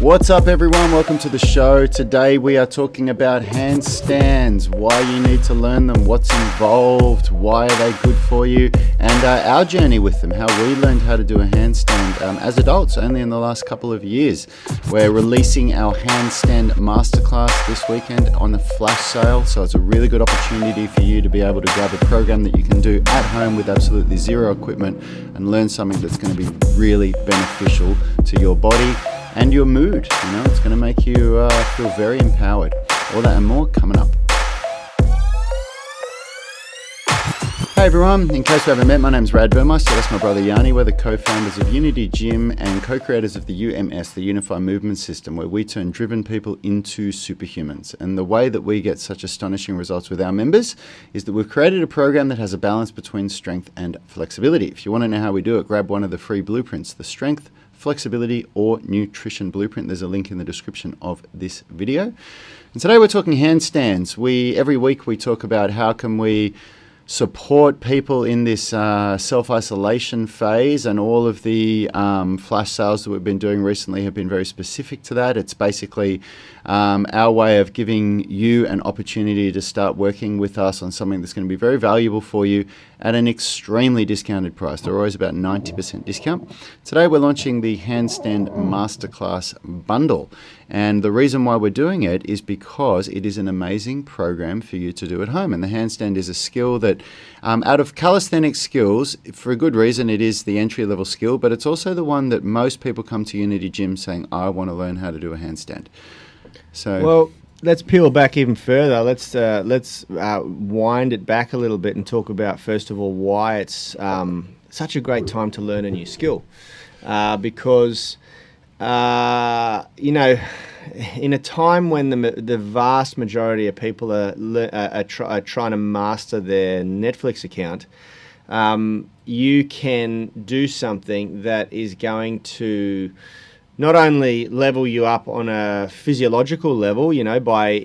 What's up, everyone? Welcome to the show. Today we are talking about handstands, why you need to learn them, what's involved, why are they good for you, and our journey with them, how we learned how to do a handstand as adults only in the last couple of years. We're releasing our handstand masterclass this weekend on the flash sale, so it's a really good opportunity for you to be able to grab a program that you can do at home with absolutely zero equipment and learn something that's going to be really beneficial to your body and your mood. It's going to make you feel very empowered. All that and more coming up. Hey everyone, in case we haven't met, my name's Rad Burmeister, that's my brother Yanni. We're the co-founders of Unity Gym and co-creators of the UMS, the Unified Movement System, where we turn driven people into superhumans. And the way that we get such astonishing results with our members is that we've created a program that has a balance between strength and flexibility. If you want to know how we do it, grab one of the free blueprints, the Strength, Flexibility or Nutrition Blueprint. There's a link in the description of this video. And today we're talking handstands. Every week we talk about how can we support people in this self-isolation phase, and all of the flash sales that we've been doing recently have been very specific to that. It's basically our way of giving you an opportunity to start working with us on something that's going to be very valuable for you at an extremely discounted price. They're always about 90% discount. Today we're launching the Handstand Masterclass Bundle. And the reason why we're doing it is because it is an amazing program for you to do at home. And the handstand is a skill that, out of calisthenic skills, for a good reason, it is the entry-level skill, but it's also the one that most people come to Unity Gym saying, I want to learn how to do a handstand. Well, let's peel back even further. Let's wind it back a little bit and talk about, first of all, why it's such a great time to learn a new skill. Because in a time when the vast majority of people are trying to master their Netflix account, you can do something that is going to not only level you up on a physiological level, by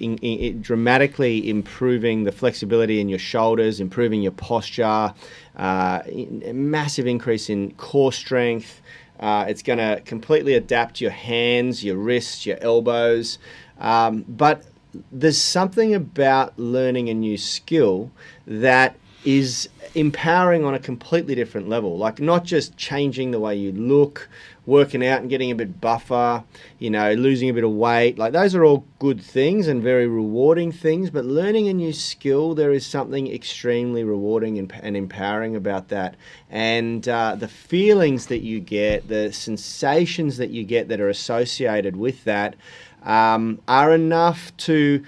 dramatically improving the flexibility in your shoulders, improving your posture, massive increase in core strength. It's going to completely adapt your hands, your wrists, your elbows. But there's something about learning a new skill that is empowering on a completely different level. Like, not just changing the way you look, working out and getting a bit buffer, losing a bit of weight. Like, those are all good things and very rewarding things, but learning a new skill, there is something extremely rewarding and empowering about that. And the feelings that you get, the sensations that you get that are associated with that are enough to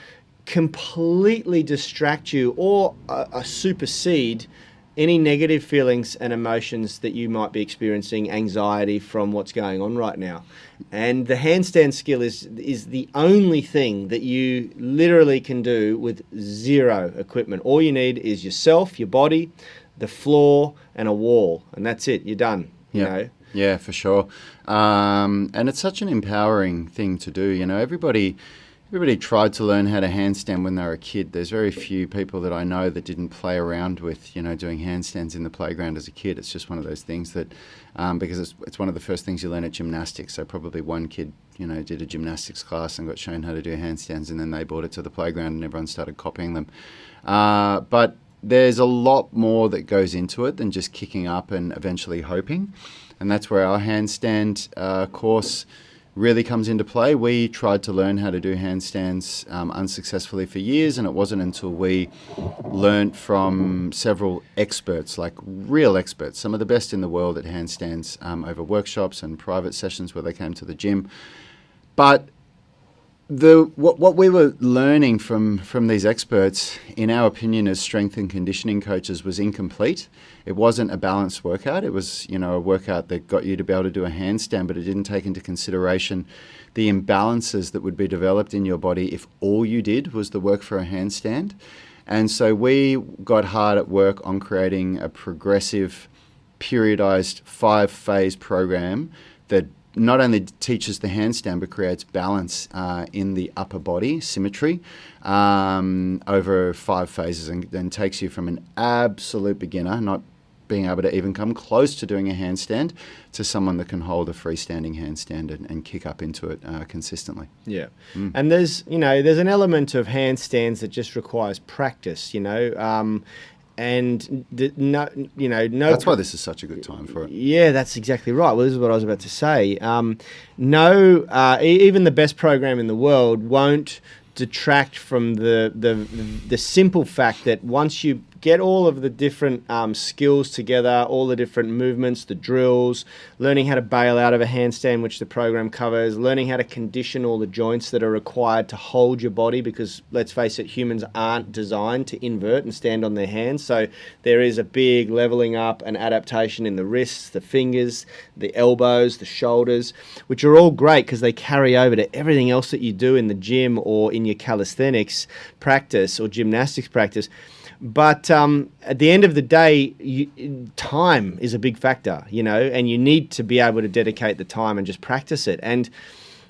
completely distract you or supersede any negative feelings and emotions that you might be experiencing, anxiety from what's going on right now. And the handstand skill is the only thing that you literally can do with zero equipment. All you need is yourself, your body, the floor, and a wall, and that's it. You're done. Yeah, for sure. And it's such an empowering thing to do. Everybody tried to learn how to handstand when they were a kid. There's very few people that I know that didn't play around with, doing handstands in the playground as a kid. It's just one of those things that, because it's one of the first things you learn at gymnastics. So probably one kid, did a gymnastics class and got shown how to do handstands, and then they brought it to the playground and everyone started copying them. But there's a lot more that goes into it than just kicking up and eventually hoping. And that's where our handstand course really comes into play. We tried to learn how to do handstands unsuccessfully for years, and it wasn't until we learnt from several experts, like real experts, some of the best in the world at handstands, over workshops and private sessions where they came to the gym. But what we were learning from these experts, in our opinion as strength and conditioning coaches, was incomplete. It wasn't a balanced workout. It was, a workout that got you to be able to do a handstand, but it didn't take into consideration the imbalances that would be developed in your body if all you did was the work for a handstand. And so we got hard at work on creating a progressive, periodized 5-phase program that not only teaches the handstand, but creates balance in the upper body, symmetry, over 5 phases, and then takes you from an absolute beginner, not being able to even come close to doing a handstand to someone that can hold a freestanding handstand and kick up into it consistently. Yeah. And there's an element of handstands that just requires practice, and no. That's why this is such a good time for it. Yeah, that's exactly right. Well, this is what I was about to say. Even the best program in the world won't detract from the simple fact that once you get all of the different skills together, all the different movements, the drills, learning how to bail out of a handstand, which the program covers, learning how to condition all the joints that are required to hold your body, because let's face it, humans aren't designed to invert and stand on their hands. So there is a big leveling up and adaptation in the wrists, the fingers, the elbows, the shoulders, which are all great because they carry over to everything else that you do in the gym or in your calisthenics practice or gymnastics practice. But at the end of the day, time is a big factor, and you need to be able to dedicate the time and just practice it. And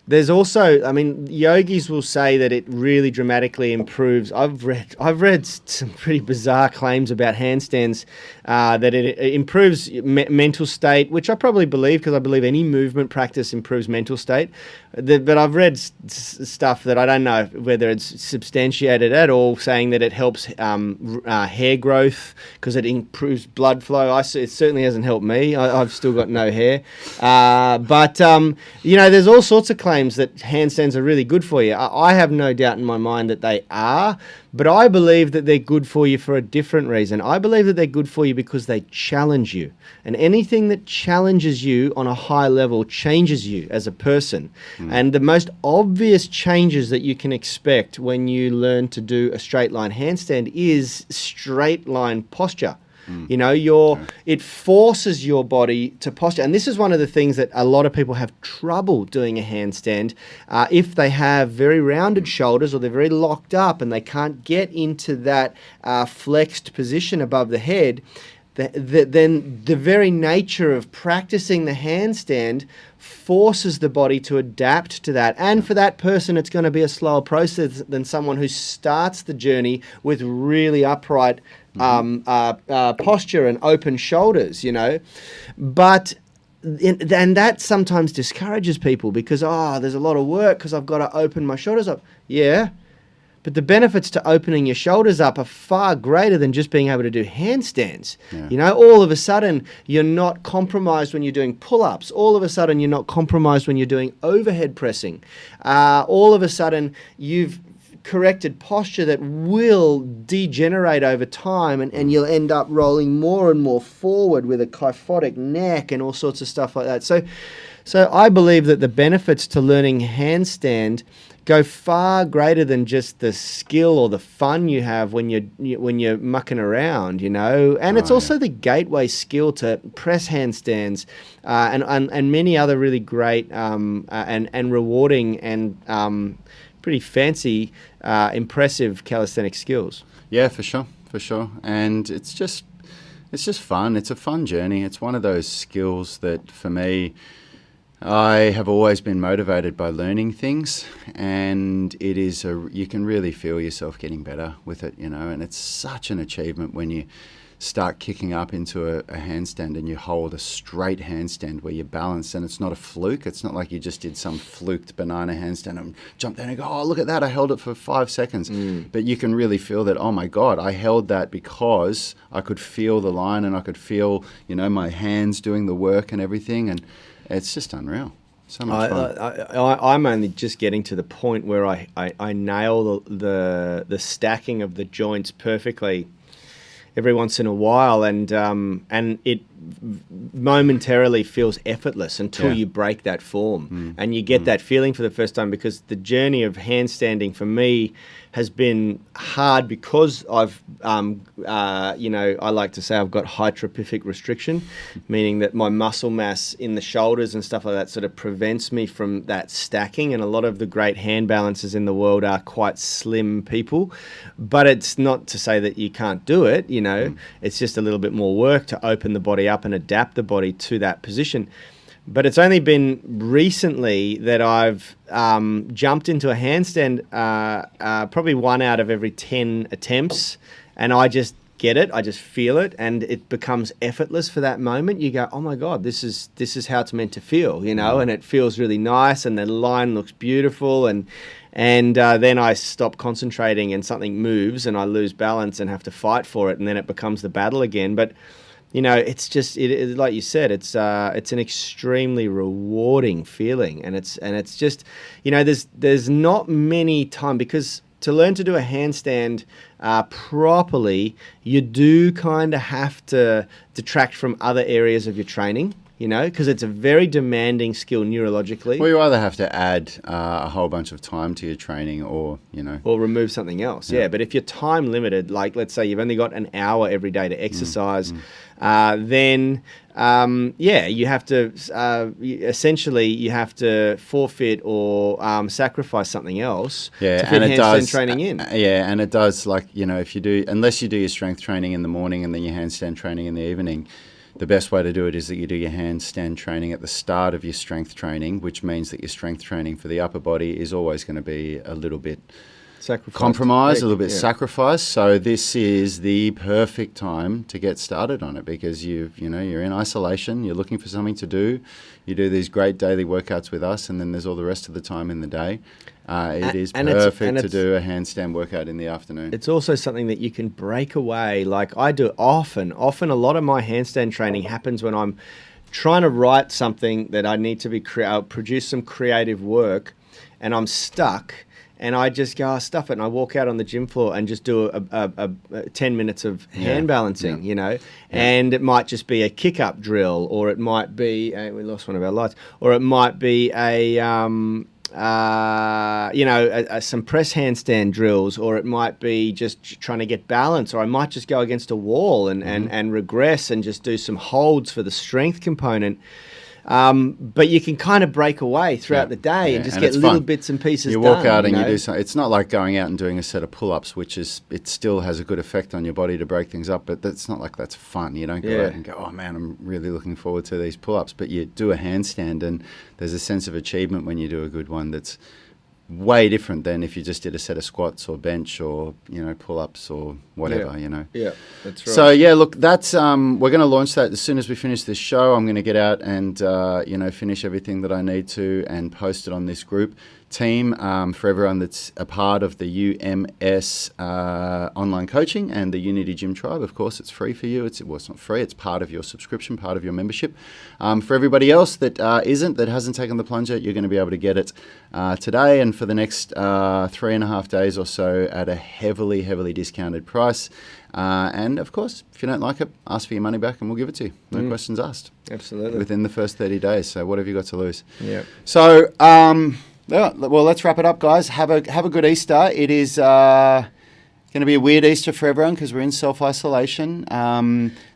there's also, yogis will say that it really dramatically improves. I've read some pretty bizarre claims about handstands, that it improves mental state, which I probably believe, because I believe any movement practice improves mental state. But I've read stuff that I don't know whether it's substantiated at all, saying that it helps hair growth because it improves blood flow. It certainly hasn't helped me. I've still got no hair. But there's all sorts of claims that handstands are really good for you. I have no doubt in my mind that they are, but I believe that they're good for you for a different reason. I believe that they're good for you because they challenge you. And anything that challenges you on a high level changes you as a person. And the most obvious changes that you can expect when you learn to do a straight line handstand is straight line posture. It forces your body to posture. And this is one of the things that a lot of people have trouble doing a handstand if they have very rounded shoulders or they're very locked up and they can't get into that flexed position above the head. Then the very nature of practicing the handstand forces the body to adapt to that. And for that person, it's going to be a slower process than someone who starts the journey with really upright posture and open shoulders, But and that sometimes discourages people because, there's a lot of work because I've got to open my shoulders up. Yeah. But the benefits to opening your shoulders up are far greater than just being able to do handstands. Yeah. All of a sudden, you're not compromised when you're doing pull-ups. All of a sudden, you're not compromised when you're doing overhead pressing. All of a sudden, you've corrected posture that will degenerate over time, and you'll end up rolling more and more forward with a kyphotic neck and all sorts of stuff like that. So I believe that the benefits to learning handstand go far greater than just the skill or the fun you have when you're mucking around, And it's also the gateway skill to press handstands and many other really great and rewarding and pretty fancy, impressive calisthenic skills. Yeah, for sure. And it's just fun. It's a fun journey. It's one of those skills that for me, I have always been motivated by learning things, and you can really feel yourself getting better with it, and it's such an achievement when you start kicking up into a handstand and you hold a straight handstand where you're balanced and it's not a fluke. It's not like you just did some fluked banana handstand and jumped down and go, oh, look at that, I held it for 5 seconds. But you can really feel that, oh my God, I held that because I could feel the line and I could feel, my hands doing the work and everything, and it's just unreal. So much fun. I'm only just getting to the point where I nail the stacking of the joints perfectly every once in a while, and it momentarily feels effortless until you break that form, and you get that feeling for the first time, because the journey of handstanding for me has been hard because I've, I like to say I've got hypertrophic restriction, meaning that my muscle mass in the shoulders and stuff like that sort of prevents me from that stacking. And a lot of the great hand balancers in the world are quite slim people, but it's not to say that you can't do it, It's just a little bit more work to open the body up and adapt the body to that position. But it's only been recently that I've jumped into a handstand probably 1 out of every 10 attempts, and I just get it. I just feel it, and it becomes effortless for that moment. You go, oh my God, this is how it's meant to feel, you know, and it feels really nice, and the line looks beautiful, and then I stop concentrating, and something moves, and I lose balance and have to fight for it, and then it becomes the battle again. But you know, it's just like you said, it's an extremely rewarding feeling, and it's just, you know, there's not many time, because to learn to do a handstand properly, you do kind of have to detract from other areas of your training, you know, because it's a very demanding skill neurologically. Well, you either have to add a whole bunch of time to your training, or, you know, or remove something else. Yeah. But if you're time limited, like let's say you've only got an hour every day to exercise, then you have to essentially you have to forfeit or sacrifice something else to fit handstand training in. And it does, like, you know, unless you do your strength training in the morning and then your handstand training in the evening, the best way to do it is that you do your handstand training at the start of your strength training, which means that your strength training for the upper body is always going to be a little bit compromised, a little bit sacrificed. So this is the perfect time to get started on it, because you're in isolation, you're looking for something to do. You do these great daily workouts with us, and then there's all the rest of the time in the day. It is perfect to do a handstand workout in the afternoon. It's also something that you can break away. Like I do often. Often a lot of my handstand training happens when I'm trying to write something that I need to produce some creative work, and I'm stuck. And I just go, stuff it, and I walk out on the gym floor and just do a 10 minutes of hand balancing, you know. And it might just be a kick-up drill, or it might be, we lost one of our lights, or it might be some press handstand drills, or it might be just trying to get balance, or I might just go against a wall and regress and just do some holds for the strength component. But you can kind of break away throughout the day and just get little bits and pieces done. You walk out and you do something. It's not like going out and doing a set of pull-ups, it still has a good effect on your body to break things up, but that's not like that's fun. You don't go out and go, oh man, I'm really looking forward to these pull-ups. But you do a handstand, and there's a sense of achievement when you do a good one that's way different than if you just did a set of squats or bench or, you know, pull-ups or whatever, you know. Yeah, that's right. So, yeah, look, that's we're going to launch that as soon as we finish this show. I'm going to get out and, finish everything that I need to and post it on this group team for everyone that's a part of the UMS online coaching and the Unity Gym Tribe. Of course, it's free for you. It's not free. It's part of your subscription, part of your membership. For everybody else that that hasn't taken the plunge yet, you're going to be able to get it today and for the next 3.5 days or so at a heavily, heavily discounted price. And, of course, if you don't like it, ask for your money back and we'll give it to you. No questions asked. Absolutely. Within the first 30 days. So what have you got to lose? Yeah. So, well, let's wrap it up, guys. Have a good Easter. It is going to be a weird Easter for everyone because we're in self-isolation.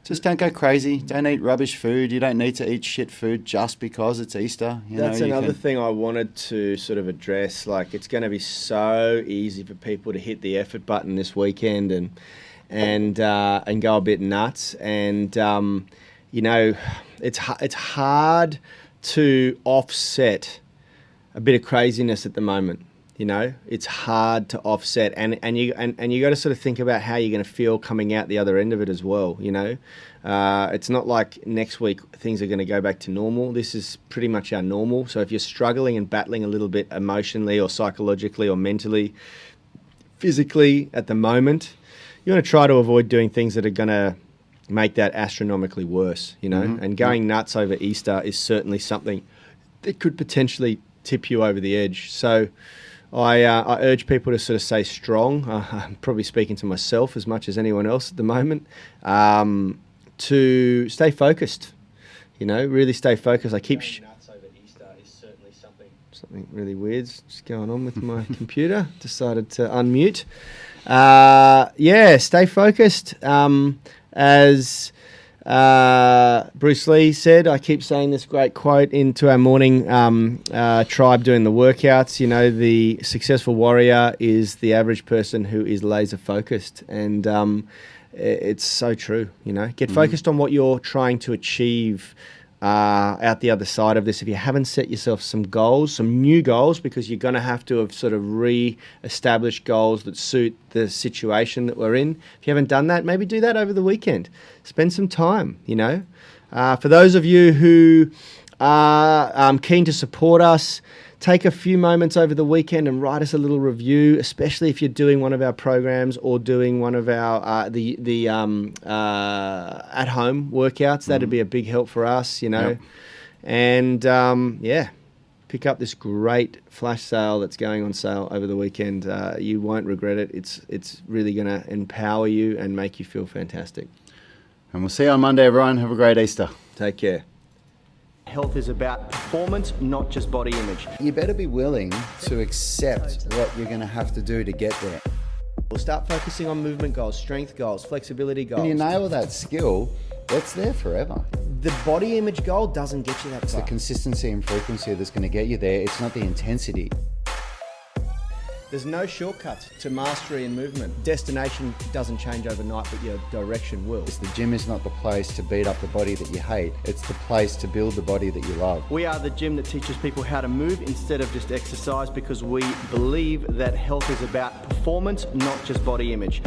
Just don't go crazy. Don't eat rubbish food. You don't need to eat shit food just because it's Easter. That's another thing I wanted to sort of address. Like, it's going to be so easy for people to hit the effort button this weekend and go a bit nuts. And it's hard to offset a bit of craziness at the moment. You know, it's hard to offset, and you got to sort of think about how you're going to feel coming out the other end of it as well. You know, it's not like next week things are going to go back to normal. This is pretty much our normal. So if you're struggling and battling a little bit emotionally or psychologically or mentally, physically at the moment, you want to try to avoid doing things that are going to make that astronomically worse. You know, and going nuts over Easter is certainly something that could potentially tip you over the edge. So I urge people to sort of stay strong. I'm probably speaking to myself as much as anyone else at the moment, to stay focused, you know, really stay focused. I keep nuts over Easter is certainly something really weird's just going on with my computer. Decided to unmute. Stay focused. As Bruce Lee said, I keep saying this great quote into our morning tribe doing the workouts. You know, the successful warrior is the average person who is laser focused, and it's so true. You know, get focused on what you're trying to achieve out the other side of this. If you haven't set yourself some goals, some new goals, because you're going to have to have sort of re-established goals that suit the situation that we're in. If you haven't done that, maybe do that over the weekend. Spend some time, you know. For those of you who are keen to support us, take a few moments over the weekend and write us a little review, especially if you're doing one of our programs or doing one of our at-home workouts. That'd be a big help for us, you know. Yep. And pick up this great flash sale that's going on sale over the weekend. You won't regret it. It's really going to empower you and make you feel fantastic. And we'll see you on Monday, everyone. Have a great Easter. Take care. Health is about performance, not just body image. You better be willing to accept what you're going to have to do to get there. We'll start focusing on movement goals, strength goals, flexibility goals. When you nail that skill, that's there forever. The body image goal doesn't get you that It's far. the consistency and frequency that's going to get you there. It's not the intensity. There's no shortcuts to mastery and movement. Destination doesn't change overnight, but your direction will. The gym is not the place to beat up the body that you hate. It's the place to build the body that you love. We are the gym that teaches people how to move instead of just exercise, because we believe that health is about performance, not just body image.